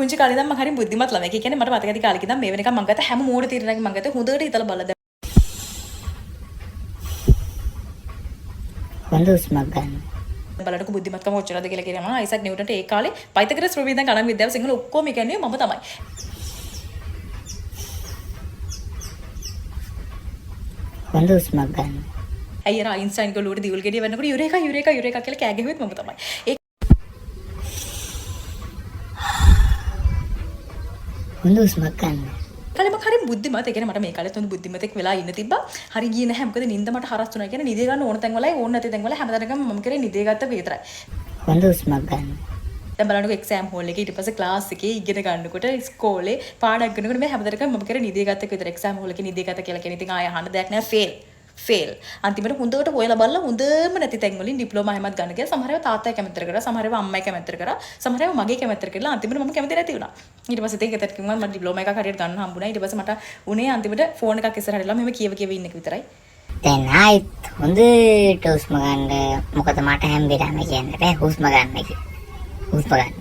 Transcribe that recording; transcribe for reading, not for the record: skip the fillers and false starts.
පුංචි කාලේ ඉඳන් මම හරිය බුද්ධිමත් ළමයෙක්. ඒ කියන්නේ මට මතක ඇති කාලේ ඉඳන් මේ වෙනකම් මම ගත්ත හැම මෝඩ තීරණයක්ම මම ගත්ත හොඳට හිතලා බලලා. හොඳ උස්මක් ගන්න. බලන්නකො බුද්ධිමත්කම ඔච්චරද කියලා කියනවා. අයිසක් නිව්ටන්ට ඒ කාලේ පයිතගරස් රුබී ඉඳන් ගණන් විද්‍යාව සිංහල ඔක්කොම ඉගෙනුවේ මම තමයි. හොඳ උස්මක් ගන්න. අයියර අයින්ස්ටයින් ගලුවට දියුල් ගෙඩිය වෙනකොට යුරේකා කියලා කෑ ගැහුවෙත් මම තමයි. හොඳ උස්මක් ගන්න. කාලේ මම හරිය බුද්ධිමත්. ඒ කියන්නේ මට මේ කාලෙත් හොඳ බුද්ධිමතෙක් වෙලා ඉන්න තිබ්බා. හරි ගියේ නැහැ. මොකද නිින්ද මට හරස් තුනයි. කියන්නේ නිදේ ගන්න ඕන තැන් වලයි ඕන නැති තැන් වල හැමදාම මම කරේ නිදේ ගත්ත විතරයි. හොඳ උස්මක් ගන්න. දැන් බලන්නකො එක්සෑම් හෝල් එකේ ඊට පස්සේ ක්ලාස් එකේ ඉගෙන ගන්නකොට ඉස්කෝලේ පාඩම් කරනකොට මේ හැමදාම මම කරේ නිදේ ගත්ත එක විතර. එක්සෑම් හෝල් එකේ නිදේ ගත්ත කියලා කියන්නේ ඉතින් ආය අහන්න දෙයක් නැහැ. ෆේල්. අන්තිමට හොඳට හොයලා බලලා හොඳම නැති තැන් වලින් ඩිප්ලෝමා හැමත් ගන්න කියලා සමහරව තාත්තයි කැමැත්තට කරා, සමහරව අම්මයි කැමැත්තට කරා, සමහරව මගේ කැමැත්තට කරලා අන්තිමට මම කැමති නැති වුණා. ඊට පස්සේ ඉතින් ගෙදරට කිව්වා මට ඩිප්ලෝමා එකක් හරියට ගන්න හම්බුණා. ඊට පස්සේ මට උනේ අන්තිමට ෆෝන් එකක් ඉස්සරහට ඉල්ලලා මෙහෙම කියව ඉන්න එක විතරයි. දැන් ආයිත් හොඳට උස්ම ගන්න. මොකද මට හැම වෙලාවෙම කියන්න බෑ හුස්ම ගන්න කියලා. හුස්ම ගන්න.